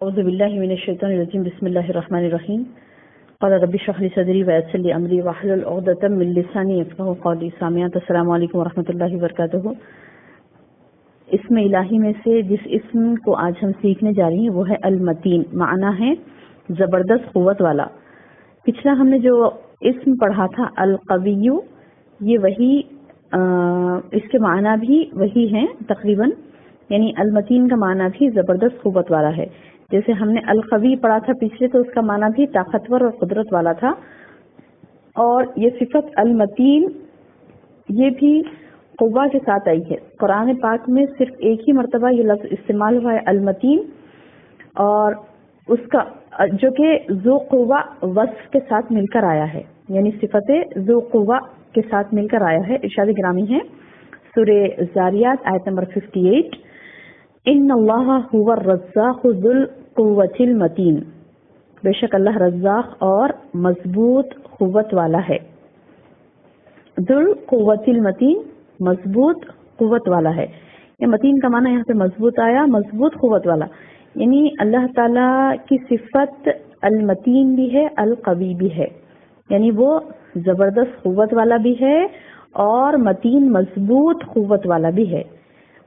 اعوذ باللہ من الشیطان الرجیم بسم اللہ الرحمن الرحیم قال رب اشرح لي صدری ویسر لي امری واحلل عقدۃ من لسانی یفقهوا قولی. سامعین السلام علیکم ورحمۃ اللہ وبرکاتہ. اسم الہی میں سے جس اسم کو آج ہم سیکھنے جا رہی ہیں وہ ہے المتین. معنی ہے زبردست قوت والا. پچھلا ہم نے جو اسم پڑھا تھا القوی، یہ وہی اس کے معنی بھی وہی ہیں تقریباً، یعنی المتین کا معنی بھی زبردست قوت والا ہے. جیسے ہم نے القوی پڑھا تھا پچھلے، تو اس کا معنی بھی طاقتور اور قدرت والا تھا. اور یہ صفت المتین یہ بھی قوہ کے ساتھ آئی ہے. قرآن پاک میں صرف ایک ہی مرتبہ یہ لفظ استعمال ہوا ہے المتین، اور اس کا جو کہ ذو قوہ وصف کے ساتھ مل کر آیا ہے، یعنی صفت ذو قوہ کے ساتھ مل کر آیا ہے. ارشاد گرامی ہے سورہ زاریات آیت نمبر 58، ان اللہ هو الرزاق ذو القوة المتین. بے شک اللہ رزاق اور مضبوط قوت والا ہے. ذو القوة المتین، مضبوط قوت والا ہے. یہ متین کا معنی یہاں پہ مضبوط آیا، مضبوط قوت والا، یعنی اللہ تعالیٰ کی صفت المتین بھی ہے، القوی بھی ہے، یعنی وہ زبردست قوت والا بھی ہے اور متین مضبوط قوت والا بھی ہے.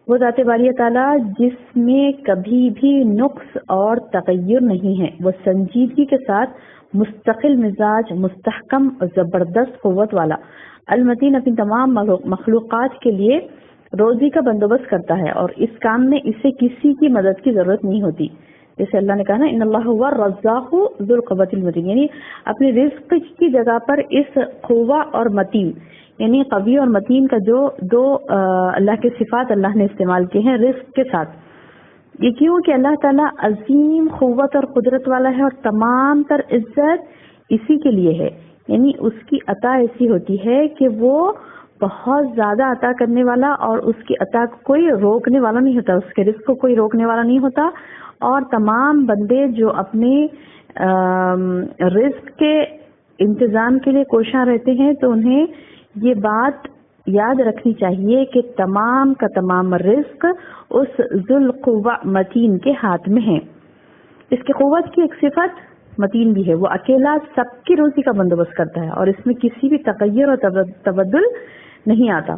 وہ ذات باری تعالیٰ جس میں کبھی بھی نقص اور تغیر نہیں ہے، وہ سنجیدگی کے ساتھ مستقل مزاج، مستحکم اور زبردست قوت والا. المتین اپنی تمام مخلوقات کے لیے روزی کا بندوبست کرتا ہے، اور اس کام میں اسے کسی کی مدد کی ضرورت نہیں ہوتی. جیسے اللہ نے کہا نا ان اللہ هو الرزاق ذو القوة المتین، یعنی اپنی رزق کی جگہ پر اس قوہ اور متین، یعنی قوی اور متین کا جو دو اللہ کے صفات اللہ نے استعمال کیے ہیں رزق کے ساتھ. یہ کیوں کہ اللہ تعالیٰ عظیم قوت اور قدرت والا ہے، اور تمام تر عزت اسی کے لیے ہے. یعنی اس کی عطا ایسی ہوتی ہے کہ وہ بہت زیادہ عطا کرنے والا، اور اس کی عطا کو کوئی روکنے والا نہیں ہوتا، اس کے رزق کو کوئی روکنے والا نہیں ہوتا. اور تمام بندے جو اپنے رزق کے انتظام کے لیے کوشاں رہتے ہیں، تو انہیں یہ بات یاد رکھنی چاہیے کہ تمام کا تمام رزق اس ذو القوہ متین کے ہاتھ میں ہے. اس کی قوت کی ایک صفت متین بھی ہے، وہ اکیلا سب کی روزی کا بندوبست کرتا ہے، اور اس میں کسی بھی تغیر اور تبدل نہیں آتا.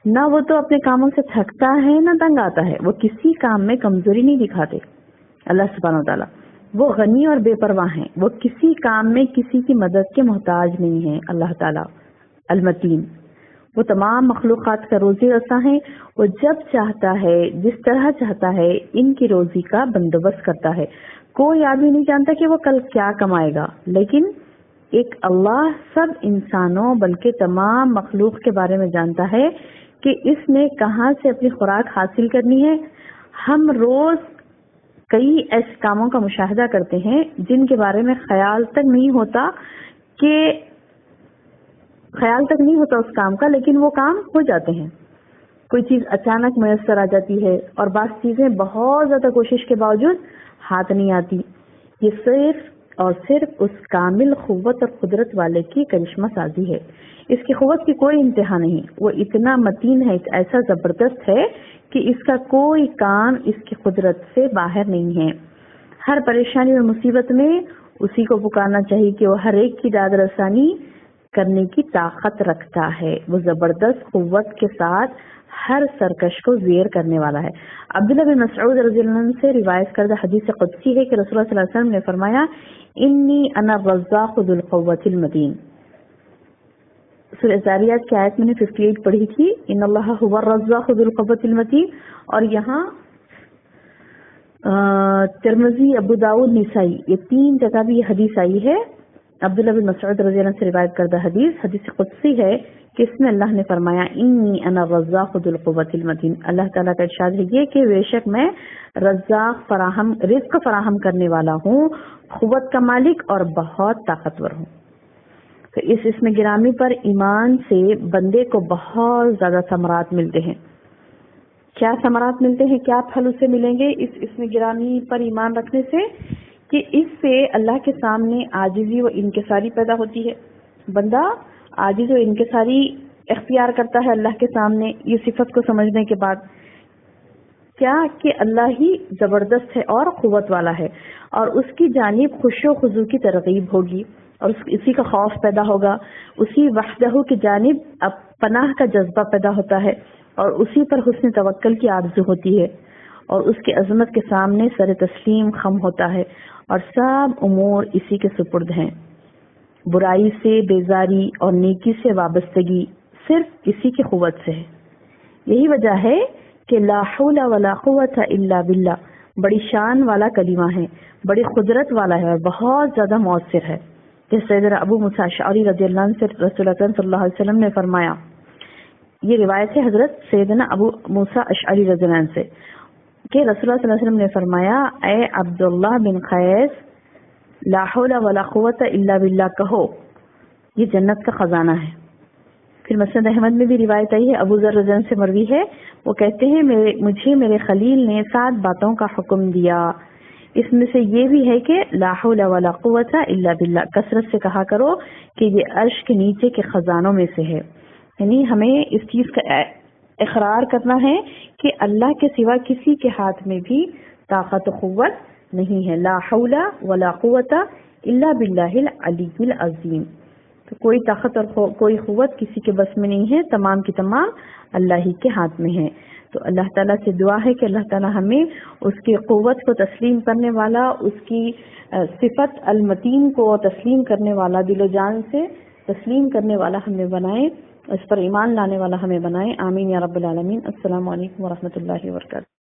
نہ وہ تو اپنے کاموں سے تھکتا ہے نہ تنگ آتا ہے. وہ کسی کام میں کمزوری نہیں دکھاتے. اللہ سبحانہ و تعالیٰ وہ غنی اور بے پرواہ ہیں، وہ کسی کام میں کسی کی مدد کے محتاج نہیں ہیں. اللہ تعالیٰ المتین وہ تمام مخلوقات کا روزی رساں ہے. وہ جب چاہتا ہے، جس طرح چاہتا ہے، ان کی روزی کا بندوبست کرتا ہے. کوئی آدمی نہیں جانتا کہ وہ کل کیا کمائے گا، لیکن ایک اللہ سب انسانوں بلکہ تمام مخلوق کے بارے میں جانتا ہے کہ اس نے کہاں سے اپنی خوراک حاصل کرنی ہے. ہم روز کئی ایسے کاموں کا مشاہدہ کرتے ہیں جن کے بارے میں خیال تک نہیں ہوتا اس کام کا، لیکن وہ کام ہو جاتے ہیں. کوئی چیز اچانک میسر آ جاتی ہے، اور بعض چیزیں بہت زیادہ کوشش کے باوجود ہاتھ نہیں آتی. یہ صرف اور صرف اس کامل قوت اور قدرت والے کی کرشمہ سازی ہے. اس کی قوت کی کوئی انتہا نہیں. وہ اتنا متین ہے، ایسا زبردست ہے کہ اس کا کوئی کام اس کی قدرت سے باہر نہیں ہے. ہر پریشانی اور مصیبت میں اسی کو پکارنا چاہیے کہ وہ ہر ایک کی داد رسانی کرنے کی طاقت رکھتا ہے. وہ زبردست قوت کے ساتھ ہر سرکش کو زیر کرنے والا ہے. عبداللہ بن مسعود رضی اللہ عنہ سے روایت کردہ حدیث قدسی ہے کہ رسول اللہ صلی اللہ علیہ وسلم نے فرمایا انی انا الرزاق ذو القوة المتین. سورہ زاریات کی آیت میں نے 58 پڑھی تھی، ان اللہ هو الرزاق ذو القوة المتین. اور یہاں ترمذی، ابو داؤد، نسائی، یہ تین جگہ بھی یہ حدیث آئی ہے. عبداللہ بن مسعود رضی اللہ عنہ سے روایت کردہ حدیث قدسی ہے کہ اس میں اللہ نے فرمایا انی انا الرزاق ذو القوة المتین. اللہ تعالیٰ کا ارشاد ہے یہ کہ بے شک میں رزق فراہم کرنے والا ہوں، قوت کا مالک اور بہت طاقتور ہوں. تو اس اسم گرامی پر ایمان سے بندے کو بہت زیادہ ثمرات ملتے ہیں. کیا ثمرات ملتے ہیں، کیا پھل اسے ملیں گے اس اسم گرامی پر ایمان رکھنے سے؟ کہ اس سے اللہ کے سامنے عاجزی و انکساری پیدا ہوتی ہے. بندہ عاجز و انکساری اختیار کرتا ہے اللہ کے سامنے یہ صفت کو سمجھنے کے بعد. کیا کہ اللہ ہی زبردست ہے اور قوت والا ہے، اور اس کی جانب خشوع و خضوع کی ترغیب ہوگی اور اسی کا خوف پیدا ہوگا، اسی وحدہ کی جانب پناہ کا جذبہ پیدا ہوتا ہے، اور اسی پر حسن توکل کی آرزو ہوتی ہے، اور اس کی عظمت کے سامنے سر تسلیم خم ہوتا ہے، اور سب امور اسی کے سپرد ہیں۔ برائی سے بیزاری اور نیکی سے وابستگی صرف اسی کی قوت سے ہے۔ یہی وجہ ہے کہ لا حول ولا قوت الا باللہ بڑی شان والا کلمہ ہے، بڑی قدرت والا ہے، اور بہت زیادہ مؤثر ہے۔ جیسے سیدنا ابو موسیٰ اشعری رضی اللہ عنہ سے رسول اللہ صلی اللہ علیہ وسلم نے فرمایا، یہ روایت ہے حضرت سیدنا ابو موسیٰ اشعری رضی اللہ عنہ سے، کہ رسول اللہ صلی اللہ علیہ وسلم نے فرمایا، اے عبداللہ بن قیس، لا حول ولا قوت الا باللہ کہو، یہ جنت کا خزانہ ہے۔ پھر مسند احمد میں بھی روایت آئی ہے، ابو ذر رضی اللہ عنہ سے مروی ہے، وہ کہتے ہیں مجھے میرے خلیل نے 7 باتوں کا حکم دیا، اس میں سے یہ بھی ہے کہ لا حول ولا قوت الا باللہ کثرت سے کہا کرو کہ یہ عرش کے نیچے کے خزانوں میں سے ہے۔ یعنی ہمیں اس چیز کا اقرار کرنا ہے کہ اللہ کے سوا کسی کے ہاتھ میں بھی طاقت و قوت نہیں ہے، لا حول ولا قوت الا باللہ العلی العظیم۔ تو کوئی طاقت اور کوئی قوت کسی کے بس میں نہیں ہے، تمام کی تمام اللہ ہی کے ہاتھ میں ہے۔ تو اللہ تعالیٰ سے دعا ہے کہ اللہ تعالیٰ ہمیں اس کی قوت کو تسلیم کرنے والا، اس کی صفت المتین کو تسلیم کرنے والا، دل و جان سے تسلیم کرنے والا ہمیں بنائے، اس پر ایمان لانے والا ہمیں بنائے، آمین یا رب العالمین۔ السلام علیکم ورحمۃ اللہ وبرکاتہ۔